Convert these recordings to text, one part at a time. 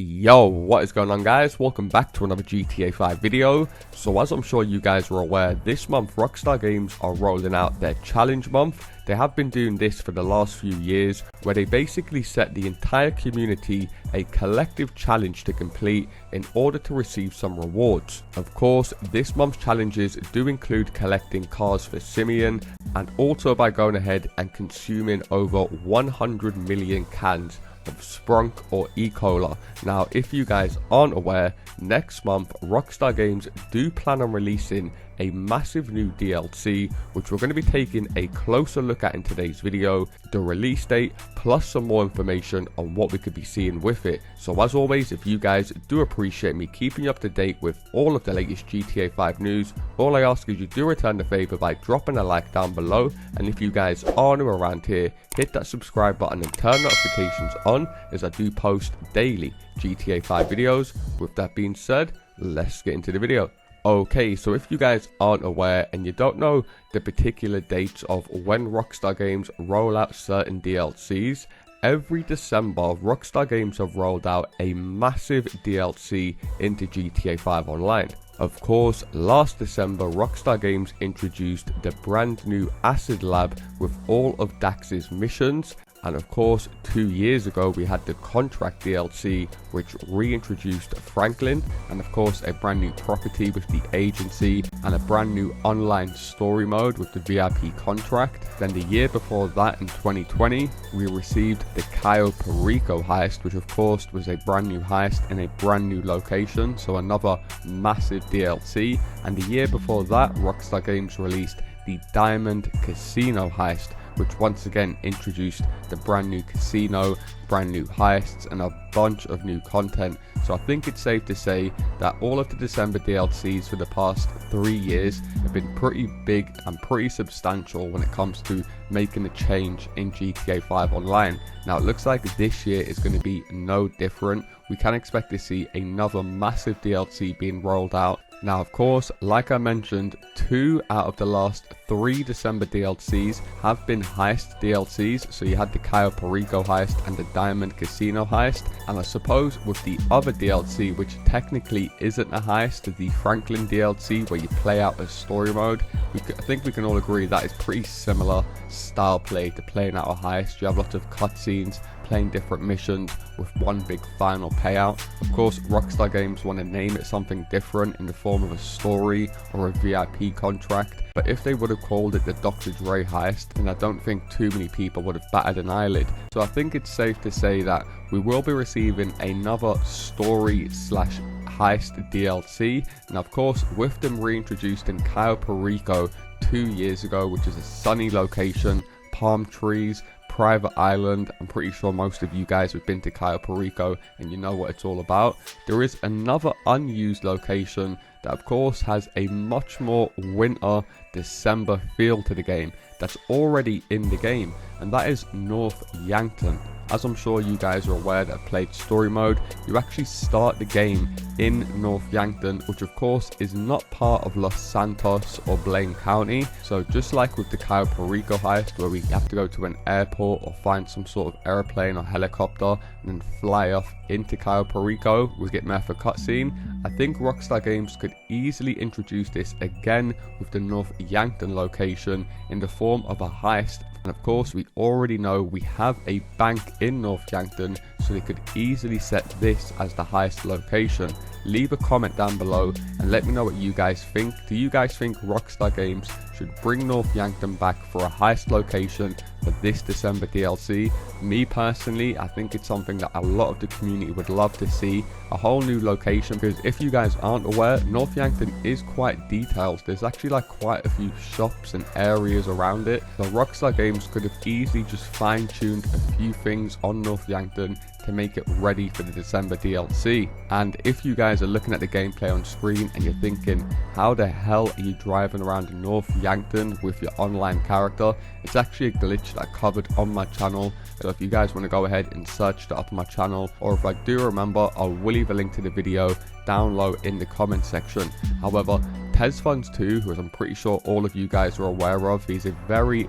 Yo, what is going on, guys? Welcome back to another GTA 5 video. So as I'm sure you guys are aware, this month Rockstar Games are rolling out their challenge month. They have been doing this for the last few years, where they basically set the entire community a collective challenge to complete in order to receive some rewards. Of course, this month's challenges do include collecting cars for Simeon, and also by going ahead and consuming over 100 million cans of Sprunk or E-Cola. Now, if you guys aren't aware, next month Rockstar Games do plan on releasing a massive new DLC, which we're going to be taking a closer look at in today's video, the release date, plus some more information on what we could be seeing with it. So as always, if you guys do appreciate me keeping you up to date with all of the latest GTA 5 news, all I ask is you do return the favor by dropping a like down below, and if you guys are new around here, hit that subscribe button and turn notifications on, as I do post daily GTA 5 videos. With that being said, let's get into the video. Okay, so if you guys aren't aware and you don't know the particular dates of when Rockstar Games roll out certain DLCs, every December Rockstar Games have rolled out a massive DLC into GTA 5 Online. Of course, last December Rockstar Games introduced the brand new Acid Lab with all of Dax's missions. And of course, 2 years ago we had the Contract DLC, which reintroduced Franklin, and of course a brand new property with the agency, and a brand new online story mode with the VIP contract. Then the year before that, in 2020, we received the Cayo Perico heist, which of course was a brand new heist in a brand new location, so another massive DLC. And the year before that, Rockstar Games released the Diamond Casino heist, which once again introduced the brand new casino, brand new heists, and a bunch of new content. So I think it's safe to say that all of the December DLCs for the past 3 years have been pretty big and pretty substantial when it comes to making a change in GTA 5 Online. Now it looks like this year is going to be no different. We can expect to see another massive DLC being rolled out. Now of course, like I mentioned, 2 out of the last 3 December DLCs have been heist DLCs. So you had the Cayo Perico heist and the Diamond Casino heist. And I suppose with the other DLC, which technically isn't a heist, the Franklin DLC where you play out a story mode, I think we can all agree that is pretty similar style play to playing out a heist. You have lots of cutscenes, playing different missions with one big final payout. Of course, Rockstar Games want to name it something different in the form of a story or a VIP contract, but if they would have called it the Dr. Dre heist, then I don't think too many people would have batted an eyelid. So I think it's safe to say that we will be receiving another story slash heist DLC. And of course, with them reintroduced in Cayo Perico 2 years ago, which is a sunny location, palm trees, private island. I'm pretty sure most of you guys have been to Cayo Perico and you know what it's all about. There is another unused location that of course has a much more winter December feel to the game that's already in the game, and that is North Yankton. As I'm sure you guys are aware that have played story mode, you actually start the game in North Yankton, which of course is not part of Los Santos or Blaine County. So just like with the Cayo Perico heist, where we have to go to an airport or find some sort of airplane or helicopter and then fly off into Cayo Perico, we get there for cutscene. I think Rockstar Games could easily introduce this again with the North Yankton location in the form of a heist. And of course, we already know we have a bank in North Yankton, so they could easily set this as the heist location. Leave a comment down below and let me know what you guys think. Do you guys think Rockstar Games should bring North Yankton back for a heist location for this December DLC? Me personally, I think it's something that a lot of the community would love to see, a whole new location, because if you guys aren't aware, North Yankton is quite detailed. There's actually like quite a few shops and areas around it, so Rockstar Games could have easily just fine-tuned a few things on North Yankton to make it ready for the December DLC. And if you guys are looking at the gameplay on screen and you're thinking, how the hell are you driving around North Yankton with your online character, it's actually a glitch that I covered on my channel. So if you guys want to go ahead and search that up on my channel, or if I do remember, I will leave a link to the video down low in the comment section. However, Tesfunds too, who I'm pretty sure all of you guys are aware of. He's a very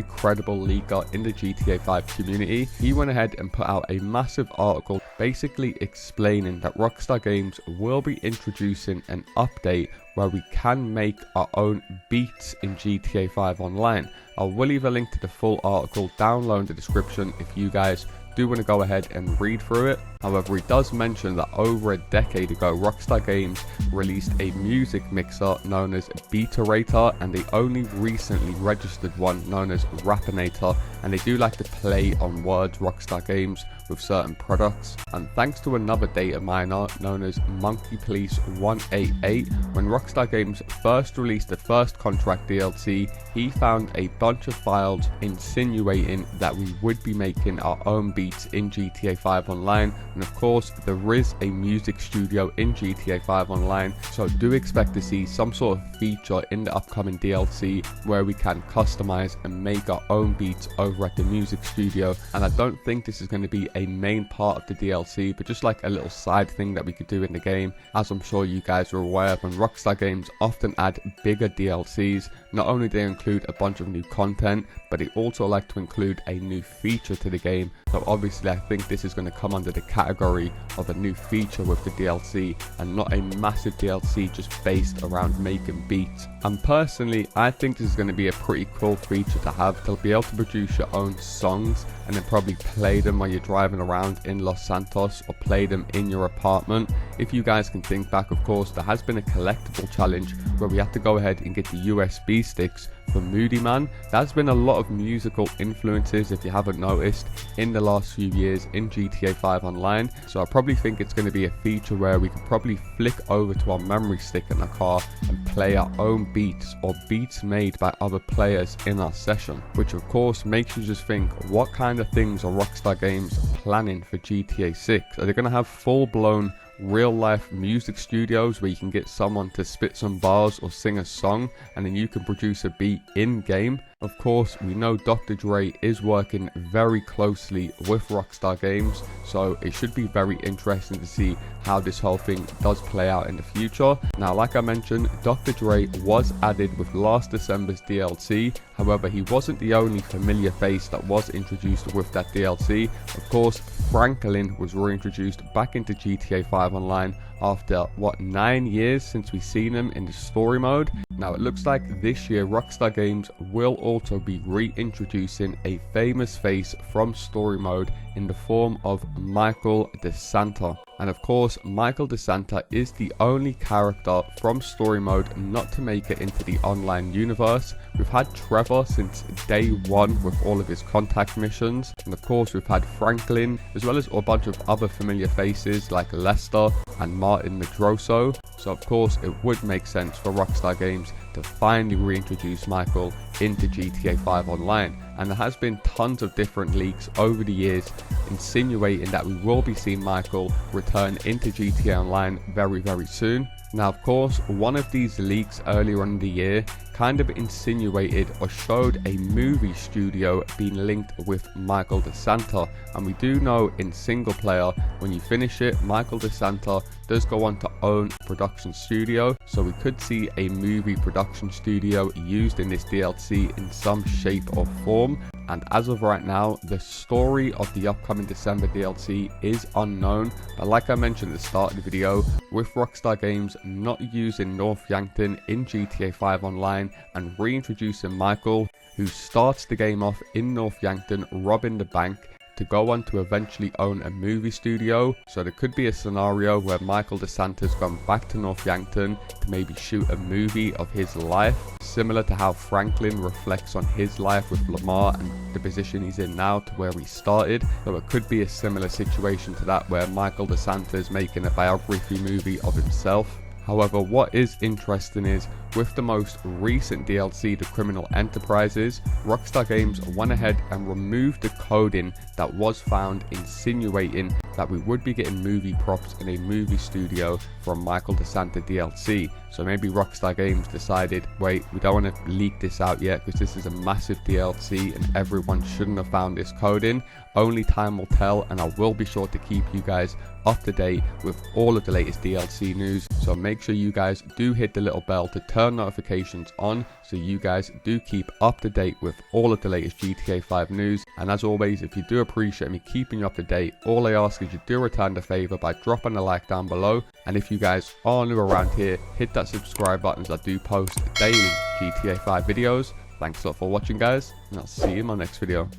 credible leaker in the GTA 5 community. He went ahead and put out a massive article basically explaining that Rockstar Games will be introducing an update where we can make our own beats in GTA 5 Online. I will leave a link to the full article down below in the description if you guys do want to go ahead and read through it. However, it does mention that over a decade ago, Rockstar Games released a music mixer known as Beaterator, and they only recently registered one known as Rappinator, and they do like to play on words, Rockstar Games, with certain products. And thanks to another data miner known as Monkey Police 188, when Rockstar Games first released the first contract DLC, he found a bunch of files insinuating that we would be making our own beats in GTA 5 Online. And of course, there is a music studio in GTA 5 Online, so do expect to see some sort of feature in the upcoming DLC where we can customize and make our own beats over at the music studio. And I don't think this is going to be a main part of the DLC, but just like a little side thing that we could do in the game. As I'm sure you guys are aware, when Rockstar Games often add bigger DLCs, not only do they include a bunch of new content, but they also like to include a new feature to the game. So obviously I think this is going to come under the category of a new feature with the DLC, and not a massive DLC just based around making beats. And personally, I think this is going to be a pretty cool feature to have, to be able to produce your own songs and then probably play them while you're driving around in Los Santos, or play them in your apartment. If you guys can think back, of course, there has been a collectible challenge where we had to go ahead and get the USB sticks for Moody Man. There's been a lot of musical influences, if you haven't noticed, in the last few years in GTA 5 Online. So I probably think it's going to be a feature where we could probably flick over to our memory stick in the car and play our own beats, or beats made by other players in our session, which of course makes you just think, what kind of things are Rockstar Games planning for GTA 6? Are they going to have full-blown real-life music studios where you can get someone to spit some bars or sing a song and then you can produce a beat in-game? Of course, we know Dr. Dre is working very closely with Rockstar Games, so it should be very interesting to see how this whole thing does play out in the future. Now, like I mentioned, Dr. Dre was added with last December's DLC. However, he wasn't the only familiar face that was introduced with that DLC. Of course, Franklin was reintroduced back into GTA 5 Online after 9 years since we've seen him in the story mode. Now it looks like this year Rockstar Games will also be reintroducing a famous face from story mode in the form of Michael DeSanta. And of course, Michael DeSanta is the only character from story mode not to make it into the online universe. We've had Trevor since day one with all of his contact missions, and of course we've had Franklin, as well as a bunch of other familiar faces like Lester and Martin Medroso. So of course it would make sense for Rockstar Games to finally reintroduce Michael into GTA 5 Online. And there has been tons of different leaks over the years insinuating that we will be seeing Michael return into GTA Online very soon. Now of course, one of these leaks earlier in the year kind of insinuated or showed a movie studio being linked with Michael DeSanta, and we do know in single player, when you finish it, Michael DeSanta does go on to own a production studio, so we could see a movie production studio used in this DLC in some shape or form. And as of right now, the story of the upcoming December DLC is unknown, but like I mentioned at the start of the video, with Rockstar Games not using North Yankton in GTA 5 Online and reintroducing Michael, who starts the game off in North Yankton robbing the bank, to go on to eventually own a movie studio. So there could be a scenario where Michael DeSanta's gone back to North Yankton to maybe shoot a movie of his life, similar to how Franklin reflects on his life with Lamar and the position he's in now to where he started. So it could be a similar situation to that, where Michael DeSanta is making a biography movie of himself. However, what is interesting is, with the most recent DLC, The Criminal Enterprises, Rockstar Games went ahead and removed the coding that was found insinuating that we would be getting movie props in a movie studio from Michael DeSanta DLC. So maybe Rockstar Games decided, wait, we don't want to leak this out yet because this is a massive DLC and everyone shouldn't have found this code in. Only time will tell, and I will be sure to keep you guys up to date with all of the latest DLC news. So make sure you guys do hit the little bell to turn notifications on so you guys do keep up to date with all of the latest GTA 5 news. And as always, if you do appreciate me keeping you up to date, all I ask is you do return the favor by dropping a like down below. And if you guys are new around here, hit that subscribe button as I do post daily GTA 5 videos. Thanks a lot for watching, guys, and I'll see you in my next video.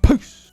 Peace!